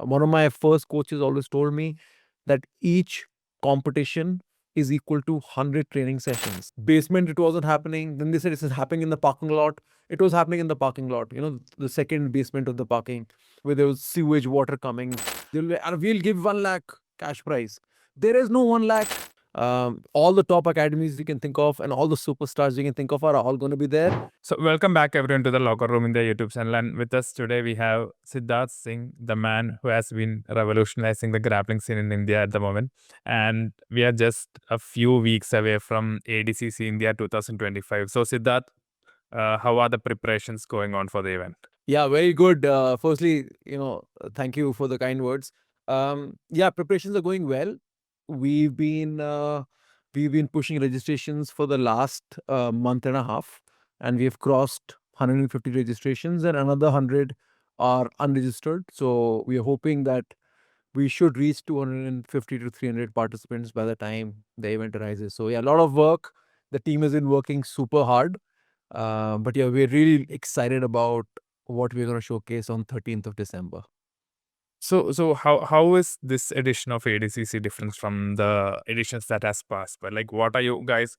One of my first coaches always told me that each competition is equal to 100 training sessions. Basement, it wasn't happening. Then they said it's happening in the parking lot. It was happening in the parking lot, the second basement of the parking, where there was sewage water coming. And we'll give 1 lakh cash prize. There is no 1 lakh. All the top academies you can think of and all the superstars you can think of are all going to be there. So welcome back everyone to the Locker Room in the YouTube channel, and with us today we have Siddharth Singh, the man who has been revolutionizing the grappling scene in India at the moment. And we are just a few weeks away from ADCC India 2025. So Siddharth, how are the preparations going on for the event? Yeah, very good. Firstly, thank you for the kind words. Yeah, preparations are going well. We've been pushing registrations for the last month and a half, and we have crossed 150 registrations, and another 100 are unregistered. So we are hoping that we should reach 250 to 300 participants by the time the event arises. So yeah, a lot of work. The team has been working super hard. But yeah, we're really excited about what we're going to showcase on 13th of December. So how is this edition of ADCC different from the editions that has passed? But like, what are you guys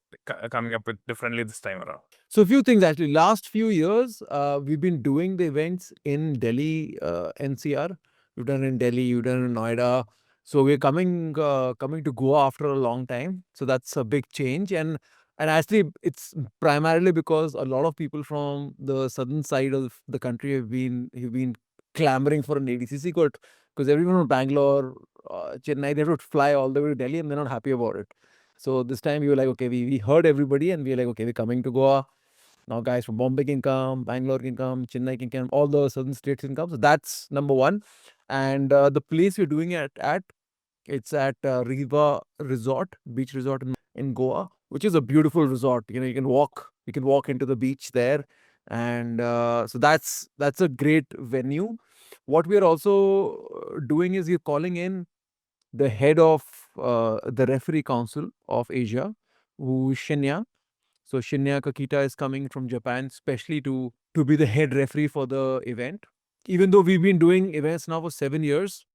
coming up with differently this time around? So a few things actually. Last few years, we've been doing the events in Delhi, NCR. We've done it in Delhi, we've done it in Noida. So we're coming to Goa after a long time. So that's a big change. And actually, it's primarily because a lot of people from the southern side of the country have been clamoring for an ADCC court, because everyone from Bangalore, Chennai, they have to fly all the way to Delhi and they're not happy about it. So this time we were like, okay, we heard everybody and we were like, okay, we're coming to Goa. Now guys from Bombay can come, Bangalore can come, Chennai can come, all the southern states can come. So that's number one. And the place we're doing it at, it's at Reeva Resort, beach resort in Goa, which is a beautiful resort. You can walk into the beach there. And so that's a great venue. What we are also doing is we're calling in the head of the referee council of Asia, who is Shinya. So Shinya Kakita is coming from Japan, especially to be the head referee for the event. Even though we've been doing events now for 7 years,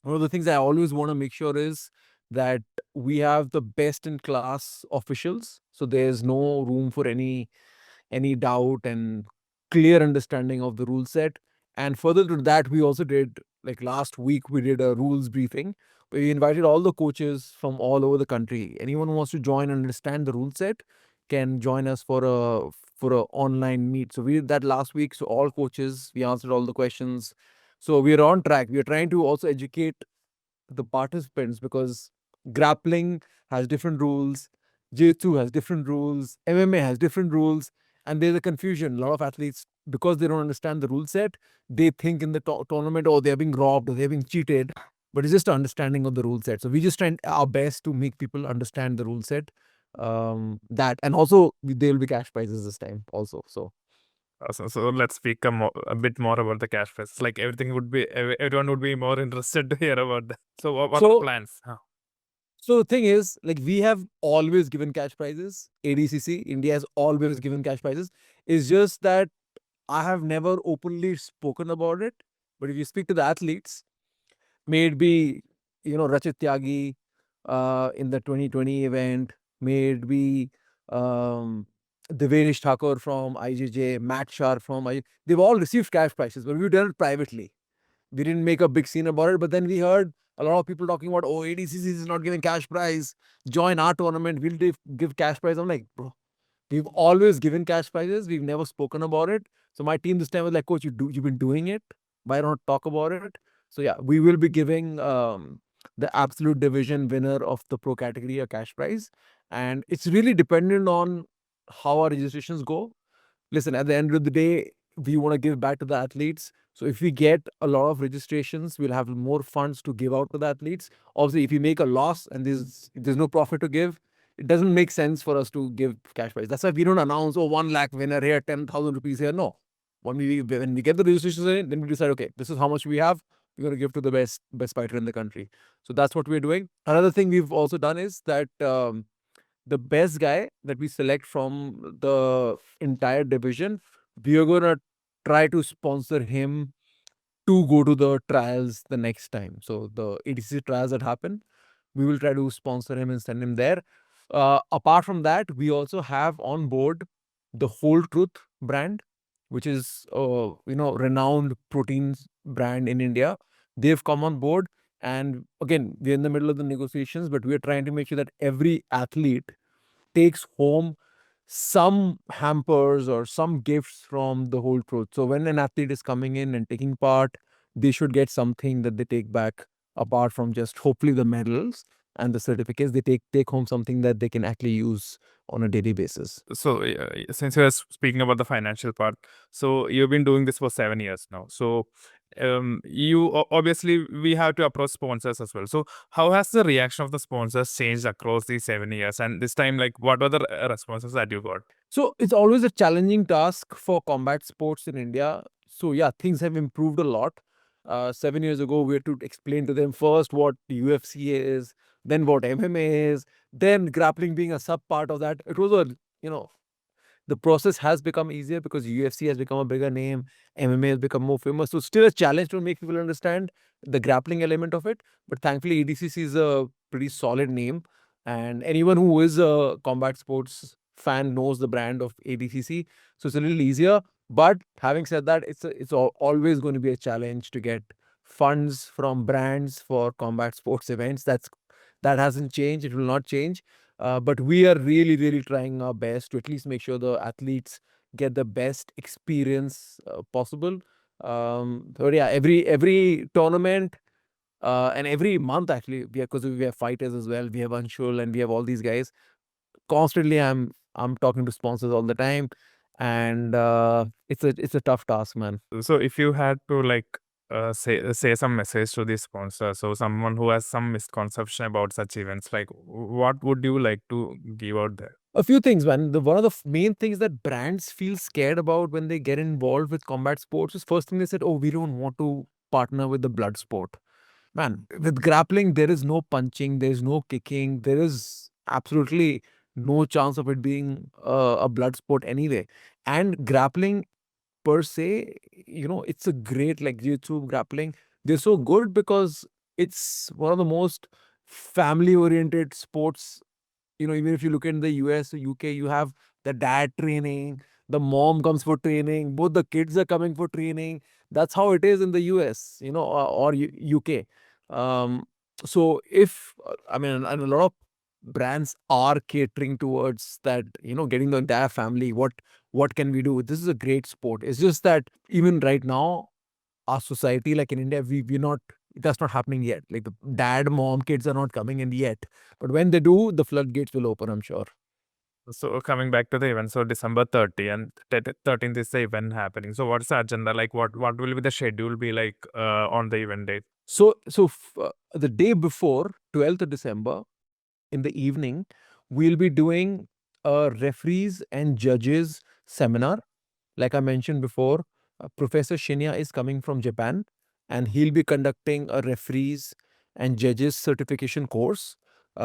one of the things I always want to make sure is that we have the best in class officials. So there's no room for any doubt and clear understanding of the rule set. And further to that, we also did, like last week, we did a rules briefing. We invited all the coaches from all over the country. Anyone who wants to join and understand the rule set can join us for a online meet. So we did that last week. So all coaches, we answered all the questions. So we are on track. We are trying to also educate the participants, because grappling has different rules, jiu-jitsu has different rules, MMA has different rules, and there's a confusion. A lot of athletes, because they don't understand the rule set, they think in the tournament, oh, they're being robbed or they're being cheated. But it's just an understanding of the rule set. So we just try our best to make people understand the rule set. That, and also there will be cash prizes this time also. So Awesome. So let's speak a bit more about the cash prize. Like everyone would be more interested to hear about that. So what So- plans? Huh. So the thing is, like, we have always given cash prizes. ADCC India has always given cash prizes. It's just that I have never openly spoken about it. But if you speak to the athletes, may it be, Rachit Tyagi in the 2020 event, may it be Devenish Thakur from IJJ, Matt Shar from IJJ, they've all received cash prizes, but we've done it privately. We didn't make a big scene about it, but then we heard a lot of people talking about, oh, ADCC is not giving cash prize. Join our tournament. We'll give cash prize. I'm like, bro, we've always given cash prizes. We've never spoken about it. So my team this time was like, coach, you've been doing it. Why not talk about it? So yeah, we will be giving the absolute division winner of the pro category a cash prize. And it's really dependent on how our registrations go. Listen, at the end of the day, we want to give back to the athletes. So if we get a lot of registrations, we'll have more funds to give out to the athletes. Obviously, if we make a loss and there's no profit to give, it doesn't make sense for us to give cash prize. That's why we don't announce, oh, 1 lakh winner here, 10,000 rupees here. No. When we get the registrations in, then we decide, okay, this is how much we have. We're going to give to the best fighter in the country. So that's what we're doing. Another thing we've also done is that the best guy that we select from the entire division, we are going to try to sponsor him to go to the trials the next time. So the ADCC trials that happen, we will try to sponsor him and send him there. Apart from that, we also have on board the Whole Truth brand, which is renowned proteins brand in India. They've come on board, and again, we're in the middle of the negotiations, but we're trying to make sure that every athlete takes home some hampers or some gifts from the Whole Truth. So when an athlete is coming in and taking part, they should get something that they take back, apart from just hopefully the medals and the certificates. They take home something that they can actually use on a daily basis. So, since you are speaking about the financial part, so you've been doing this for 7 years now. So, obviously we have to approach sponsors as well. So, how has the reaction of the sponsors changed across these 7 years? And this time, like, what were the responses that you got? So it's always a challenging task for combat sports in India. So yeah, things have improved a lot. 7 years ago, we had to explain to them first what UFC is, then what MMA is, then grappling being a sub part of that. It was a, you know, the process has become easier because UFC has become a bigger name, MMA has become more famous. So still a challenge to make people understand the grappling element of it. But thankfully, ADCC is a pretty solid name, and anyone who is a combat sports fan knows the brand of ADCC. So it's a little easier. But having said that, always going to be a challenge to get funds from brands for combat sports events. That hasn't changed. It will not change. But we are really, really trying our best to at least make sure the athletes get the best experience possible. So yeah, every tournament and every month actually, because we have fighters as well. We have Anshul and we have all these guys. Constantly, I'm talking to sponsors all the time, and it's a tough task, man. So, if you had to like say some message to the sponsor, so someone who has some misconception about such events, like what would you like to give out there? A few things, man. One of the main things that brands feel scared about when they get involved with combat sports is first thing they said, "Oh, we don't want to partner with the blood sport." Man, with grappling, there is no punching, there is no kicking, there is absolutely no chance of it being a blood sport anyway. And grappling per se, it's a great like jiu-jitsu, grappling. They're so good because it's one of the most family-oriented sports. Even if you look in the US or UK, you have the dad training, the mom comes for training, both the kids are coming for training. That's how it is in the US, or UK. Um, so if, I mean, and a lot of brands are catering towards that, getting the entire family. What can we do? This is a great sport. It's just that even right now, our society, like in India, we're not, that's not happening yet. Like the dad, mom, kids are not coming in yet. But when they do, the floodgates will open, I'm sure. So, coming back to the event, so December 30 and 13th is the event happening. So, what's the agenda? Like, what will be the schedule be like on the event date? So the day before, 12th of December, in the evening, we'll be doing a referees and judges seminar. Like I mentioned before, Professor Shinya is coming from Japan, and he'll be conducting a referees and judges certification course.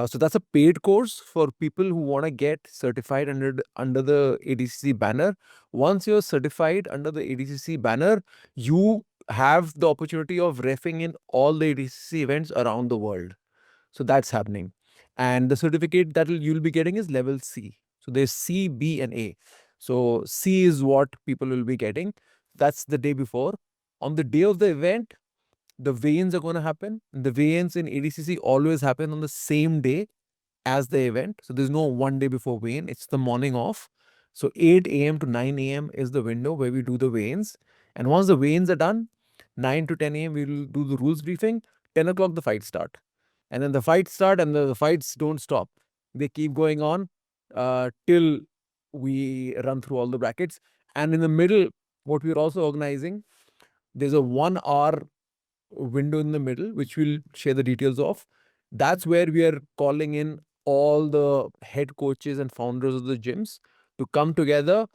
So that's a paid course for people who want to get certified under the ADCC banner. Once you're certified under the ADCC banner, you have the opportunity of refing in all the ADCC events around the world. So that's happening. And the certificate that you'll be getting is level C. So there's C, B, and A. So C is what people will be getting. That's the day before. On the day of the event, the weigh-ins are going to happen. The weigh-ins in ADCC always happen on the same day as the event. So there's no one day before weigh-in. It's the morning off. So 8 a.m. to 9 a.m. is the window where we do the weigh-ins. And once the weigh-ins are done, 9 to 10 a.m. we will do the rules briefing. 10 o'clock the fight start. And then the fights start, and the fights don't stop. They keep going on till we run through all the brackets. And in the middle, what we're also organizing, there's a 1 hour window in the middle, which we'll share the details of. That's where we are calling in all the head coaches and founders of the gyms to come together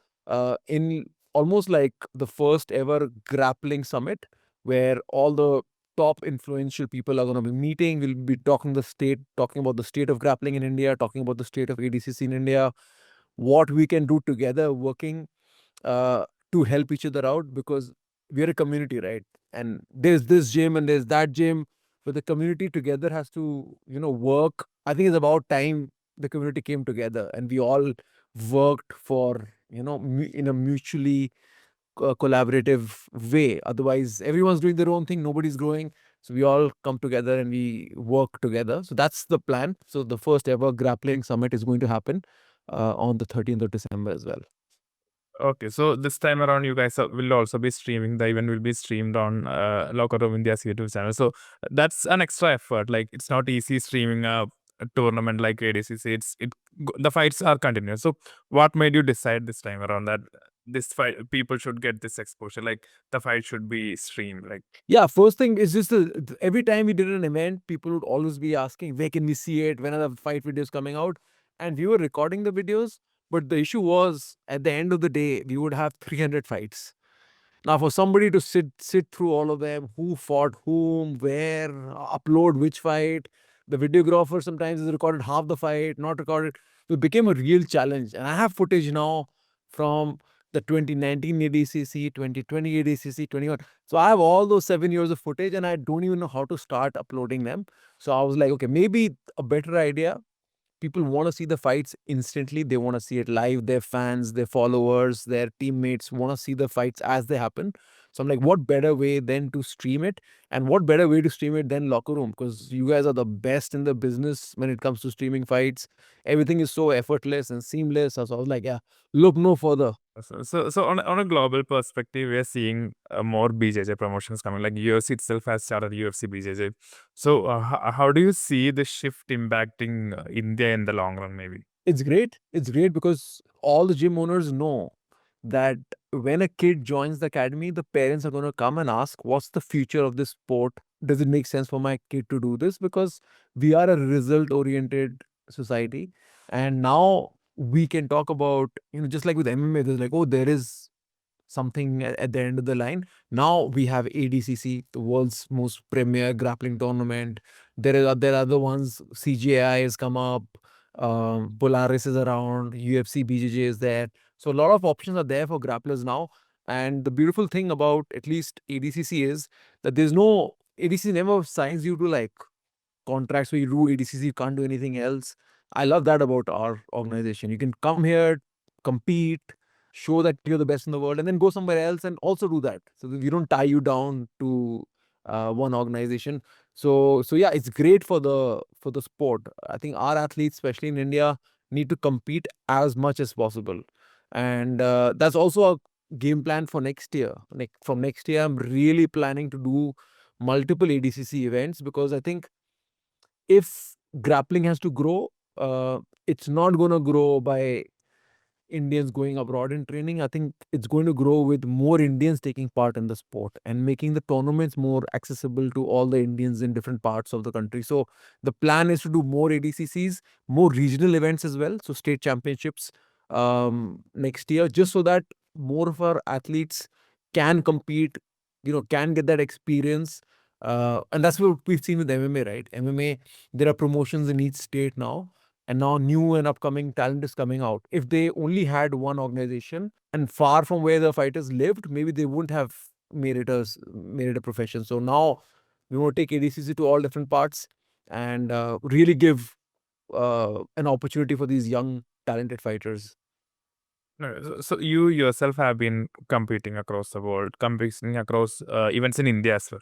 in almost like the first ever grappling summit, where all the top influential people are going to be meeting. We'll be talking about the state of grappling in India, talking about the state of ADCC in India, what we can do together, working uh, to help each other out, because we're a community, right? and there's this gym and there's that gym, but the community together has to, work. I think it's about time the community came together and we all worked for, in a mutually collaborative way. Otherwise, everyone's doing their own thing, nobody's growing. So we all come together and we work together. So that's the plan. So the first ever Grappling Summit is going to happen on the 13th of December as well. Okay, so this time around, you guys will also be streaming. The event will be streamed on Locker Room India's YouTube channel. So that's an extra effort. Like, it's not easy streaming a tournament like ADCC. The fights are continuous. So what made you decide this time around that this fight people should get this exposure? Like, the fight should be streamed. Like, Yeah, first thing is just every time we did an event, people would always be asking, where can we see it? When are the fight videos coming out? And we were recording the videos, but the issue was at the end of the day, we would have 300 fights. Now, for somebody to sit through all of them, who fought whom, where, upload which fight, the videographer sometimes has recorded half the fight, not recorded. It became a real challenge. And I have footage now from the 2019 ADCC, 2020 ADCC, 21. So I have all those 7 years of footage and I don't even know how to start uploading them. So I was like, okay, maybe a better idea. People want to see the fights instantly. They want to see it live. Their fans, their followers, their teammates want to see the fights as they happen. So I'm like, what better way than to stream it? And what better way to stream it than Locker Room? Because you guys are the best in the business when it comes to streaming fights. Everything is so effortless and seamless. So I was like, yeah, look no further. so on a global perspective, we are seeing more BJJ promotions coming. Like, UFC itself has started UFC BJJ. So how do you see the shift impacting India in the long run? Maybe. It's great. It's great because all the gym owners know that when a kid joins the academy, the parents are going to come and ask, what's the future of this sport? Does it make sense for my kid to do this? Because we are a result oriented society. And now we can talk about, just like with MMA, there's like, oh, there is something at the end of the line. Now we have ADCC, the world's most premier grappling tournament. There are other ones. CGI has come up. Polaris is around. UFC BJJ is there. So a lot of options are there for grapplers now. And the beautiful thing about at least ADCC is that there's no ADCC never signs you to like contracts where you do ADCC, you can't do anything else. I love that about our organization. You can come here, compete, show that you're the best in the world, and then go somewhere else and also do that. So that we don't tie you down to one organization. So yeah, it's great for the sport. I think our athletes, especially in India, need to compete as much as possible, and that's also a game plan for next year. From next year, I'm really planning to do multiple ADCC events because I think if grappling has to grow, it's not going to grow by Indians going abroad and training. I think it's going to grow with more Indians taking part in the sport and making the tournaments more accessible to all the Indians in different parts of the country. So the plan is to do more ADCCs, more regional events as well. So state championships next year, just so that more of our athletes can compete, can get that experience. And that's what we've seen with MMA, right? MMA, there are promotions in each state now, and now new and upcoming talent is coming out. If they only had one organization and far from where the fighters lived, maybe they wouldn't have made it a profession. So now we want to take ADCC to all different parts and really give an opportunity for these young talented fighters. No, so you yourself have been competing across the world, competing across events in India as well.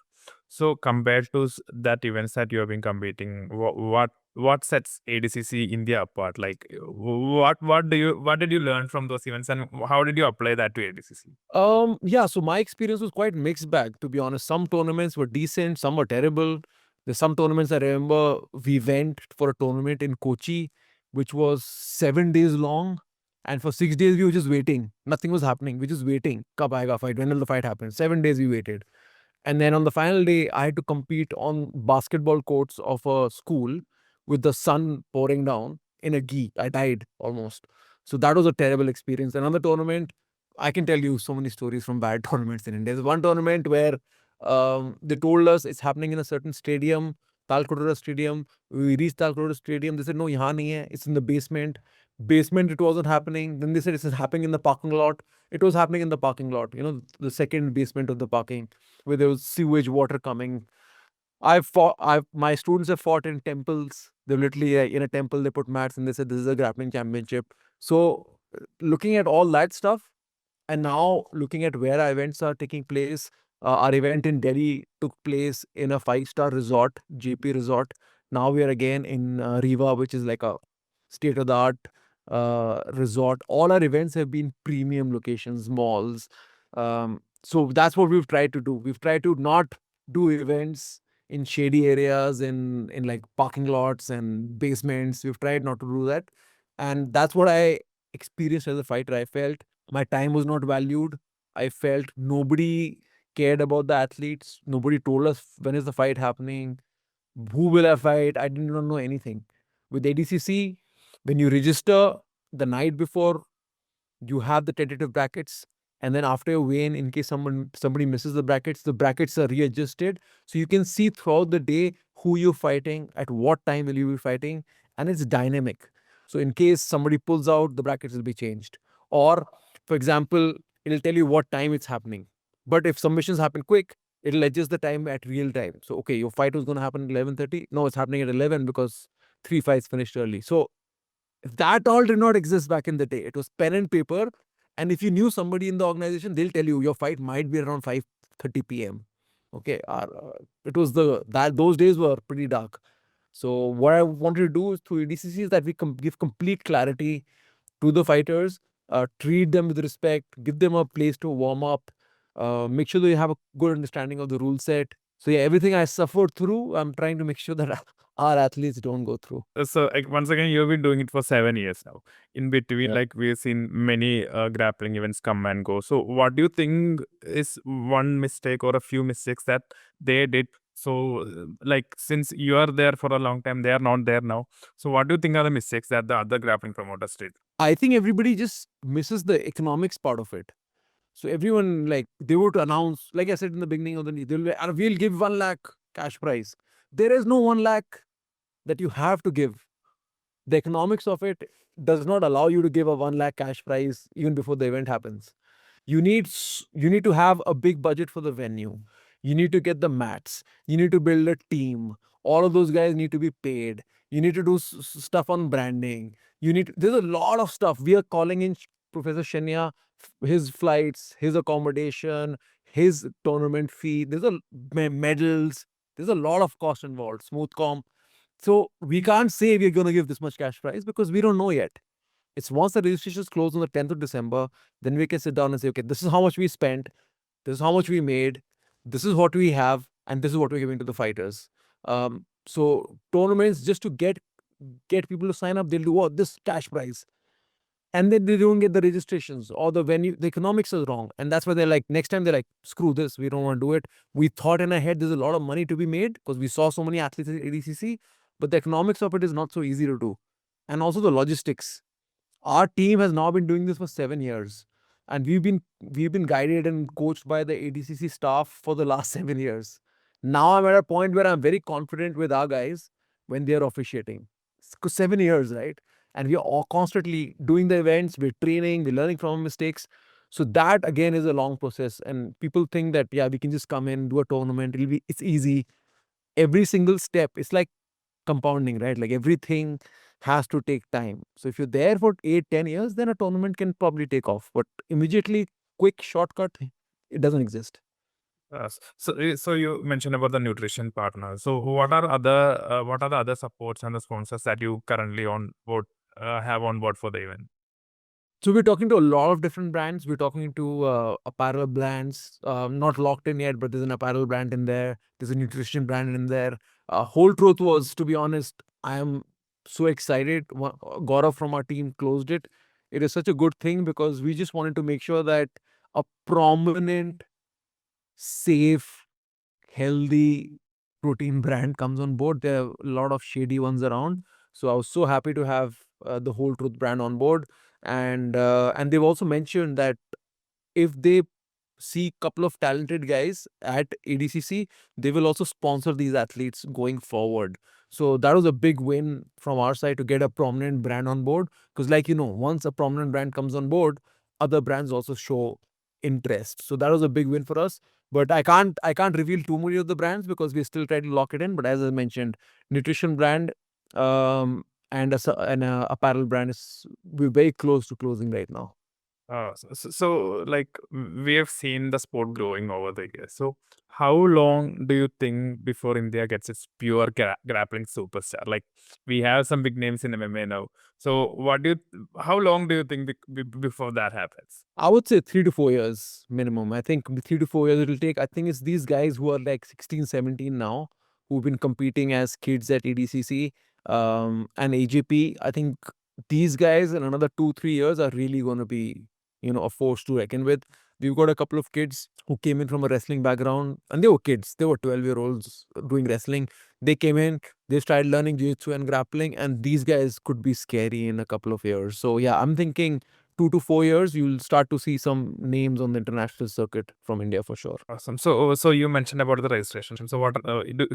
So compared to that events that you have been competing, what sets ADCC India apart? Like, what did you learn from those events, and how did you apply that to ADCC? Yeah, so my experience was quite mixed bag, to be honest. Some tournaments were decent, some were terrible. There's some tournaments I remember we went for a tournament in Kochi, which was 7 days long. And for 6 days, we were just waiting. Nothing was happening. We just waiting. Kab aayega fight? When will the fight happen? 7 days we waited. And then on the final day, I had to compete on basketball courts of a school with the sun pouring down in a gi. I died almost. So that was a terrible experience. Another tournament, I can tell you so many stories from bad tournaments in India. There's one tournament where they told us it's happening in a certain stadium, Talkodora Stadium. We reached Talkodora Stadium. They said, no, yahan nahi hai. It's in the basement. Basement, it wasn't happening. Then they said it's happening in the parking lot. It was happening in the parking lot, the second basement of the parking. where there was sewage water coming. My students have fought in temples. They literally, in a temple, they put mats and they said, this is a grappling championship. So, looking at all that stuff, and now looking at where our events are taking place, our event in Delhi took place in a five-star resort, JP Resort. Now we are again in Reeva, which is like a state-of-the-art resort. All our events have been premium locations, malls. So that's what we've tried to do. We've tried to not do events in shady areas, in like parking lots and basements. We've tried not to do that, and that's what I experienced as a fighter. I felt my time was not valued. I felt nobody cared about the athletes. Nobody told us when is the fight happening, who will I fight. I did not know anything. With ADCC, when you register the night before, you have the tentative brackets, and then after you weigh in case somebody misses the brackets are readjusted, so you can see throughout the day who you're fighting, at what time will you be fighting, and it's dynamic. So in case somebody pulls out, the brackets will be changed, or for example, it'll tell you what time it's happening. But if submissions happen quick, it'll adjust the time at real time. So okay, your fight was going to happen at 11:30, no, it's happening at 11 because 3 fights finished early. So that all did not exist back in the day. It was pen and paper. And if you knew somebody in the organization, they'll tell you your fight might be around 5:30 p.m. Okay. It was those days were pretty dark. So what I wanted to do is through ADCC is that we give complete clarity to the fighters, treat them with respect, give them a place to warm up, make sure they have a good understanding of the rule set. So yeah, everything I suffered through, I'm trying to make sure that our athletes don't go through. So, like, once again, you've been doing it for 7 years now. In between, Yeah. like, we've seen many grappling events come and go. So, what do you think is one mistake or a few mistakes that they did? So, like, since you are there for a long time, they are not there now. So, what do you think are the mistakes that the other grappling promoters did? I think everybody just misses the economics part of it. So everyone, like, they would announce, like I said in the beginning of the they'll be, we'll give 1 lakh cash prize. There is no 1 lakh that you have to give. The economics of it does not allow you to give a 1 lakh cash prize even before the event happens. You need to have a big budget for the venue. You need to get the mats. You need to build a team. All of those guys need to be paid. You need to do stuff on branding. There's a lot of stuff. We are calling in Professor Shinya, his flights, his accommodation, his tournament fee. There's medals. There's a lot of cost involved. Smooth comp. So we can't say we're going to give this much cash prize because we don't know yet. It's once the registration is closed on the 10th of December, then we can sit down and say, okay, this is how much we spent, this is how much we made, this is what we have, and this is what we're giving to the fighters. So tournaments, just to get people to sign up, they'll do this cash prize, and then they don't get the registrations or the venue. The economics is wrong, and that's why they're like, next time they're like, screw this, we don't want to do it. We thought in our head there's a lot of money to be made because we saw so many athletes at ADCC, but the economics of it is not so easy to do, and also the logistics. Our team has now been doing this for 7 years, and we've been guided and coached by the ADCC staff for the last 7 years. Now I'm at a point where I'm very confident with our guys when they are officiating. 7 years, right? And we are all constantly doing the events, we're training, we're learning from our mistakes. So that again is a long process. And people think that, yeah, we can just come in, do a tournament, it's easy. Every single step, it's like compounding, right? Like everything has to take time. So if you're there for 8, 10 years, then a tournament can probably take off. But immediately, quick shortcut, it doesn't exist. Yes. So, so you mentioned about the nutrition partner. So, what are the other supports and the sponsors that you currently on board have on board for the event? So we're talking to a lot of different brands. We're talking to apparel brands, not locked in yet, but there's an apparel brand in there. There's a nutrition brand in there. Whole truth was, to be honest, I am so excited. Gaurav from our team closed it. It is such a good thing because we just wanted to make sure that a prominent, safe, healthy protein brand comes on board. There are a lot of shady ones around. So I was so happy to have the Whole Truth brand on board. And they've also mentioned that if they see a couple of talented guys at ADCC, they will also sponsor these athletes going forward. So that was a big win from our side to get a prominent brand on board. Because like, once a prominent brand comes on board, other brands also show interest. So that was a big win for us. But I can't reveal too many of the brands because we still try to lock it in. But as I mentioned, nutrition brand and a apparel brand is we're very close to closing right now. Like we have seen the sport growing over the years. So how long do you think before India gets its pure grappling superstar? Like we have some big names in MMA now. So how long do you think before that happens? I would say 3 to 4 years minimum. I think 3 to 4 years it'll take. I think it's these guys who are like 16, 17 now, who've been competing as kids at ADCC and AJP. I think these guys in another 2, 3 years are really going to be, a force to reckon with. We've got a couple of kids who came in from a wrestling background, and they were kids. They were 12-year-olds doing wrestling. They came in, they started learning jiu-jitsu and grappling, and these guys could be scary in a couple of years. So yeah, I'm thinking 2 to 4 years, you'll start to see some names on the international circuit from India for sure. Awesome. So you mentioned about the registration. So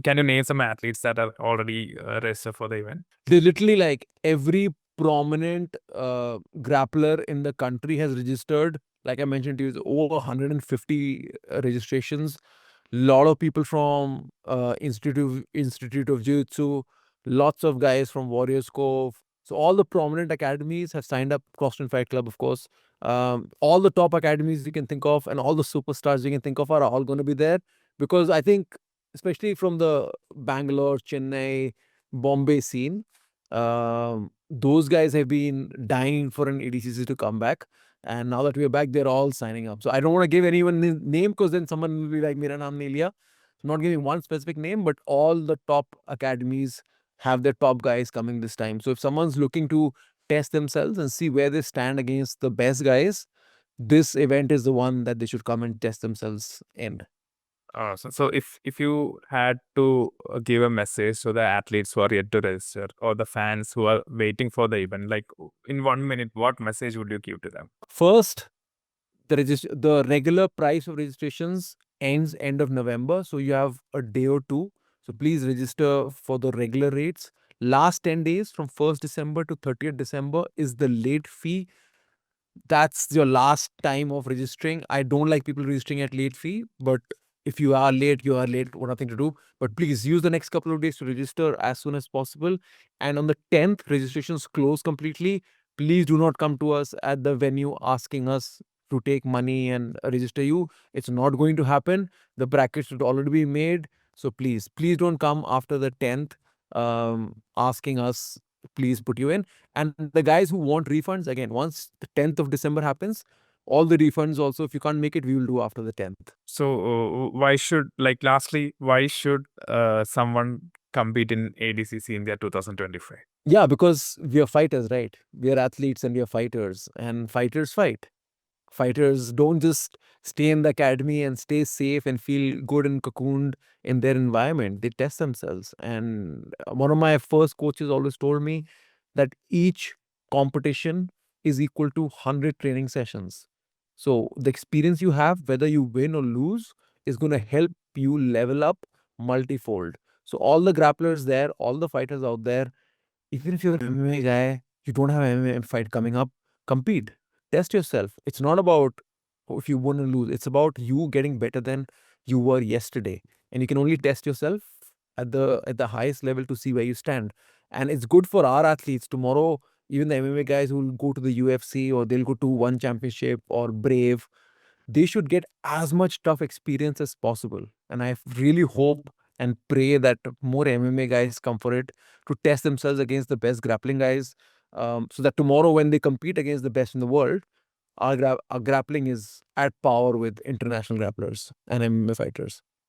can you name some athletes that are already registered for the event? They literally like every prominent grappler in the country has registered. Like I mentioned to you, it's over 150 registrations. Lot of people from Institute of Jiu-Jitsu, lots of guys from Warriors Cove. So all the prominent academies have signed up. Crosston Fight Club, of course. All the top academies you can think of and all the superstars you can think of are all going to be there, because I think, especially from the Bangalore, Chennai, Bombay scene, those guys have been dying for an ADCC to come back. And now that we're back, they're all signing up. So I don't want to give anyone name because then someone will be like, Mera naam nahi liya. So not giving one specific name, but all the top academies have their top guys coming this time. So if someone's looking to test themselves and see where they stand against the best guys, this event is the one that they should come and test themselves in. So if you had to give a message to the athletes who are yet to register or the fans who are waiting for the event, like in 1 minute, what message would you give to them? First, the regular price of registrations ends end of November, so you have a day or two. So please register for the regular rates. Last 10 days from 1st December to 30th December is the late fee. That's your last time of registering. I don't like people registering at late fee, but if you are late, you are late, nothing to do. But please use the next couple of days to register as soon as possible. And on the 10th, registrations close completely. Please do not come to us at the venue asking us to take money and register you. It's not going to happen. The brackets should already be made. So please don't come after the 10th asking us, please put you in. And the guys who want refunds, again, once the 10th of December happens, all the refunds also, if you can't make it, we will do after the 10th. So lastly, why should someone compete in ADCC India 2025? Yeah, because we are fighters, right? We are athletes and we are fighters, and fighters fight. Fighters don't just stay in the academy and stay safe and feel good and cocooned in their environment. They test themselves. And one of my first coaches always told me that each competition is equal to 100 training sessions. So the experience you have, whether you win or lose, is going to help you level up multifold. So all the grapplers there, all the fighters out there, even if you're an MMA guy, you don't have an MMA fight coming up, compete. Test yourself. It's not about if you win or lose. It's about you getting better than you were yesterday. And you can only test yourself at the highest level to see where you stand. And it's good for our athletes. Tomorrow, even the MMA guys who will go to the UFC or they'll go to One Championship or Brave, they should get as much tough experience as possible. And I really hope and pray that more MMA guys come for it to test themselves against the best grappling guys, so that tomorrow when they compete against the best in the world, our grappling is at power with international grapplers and MMA fighters.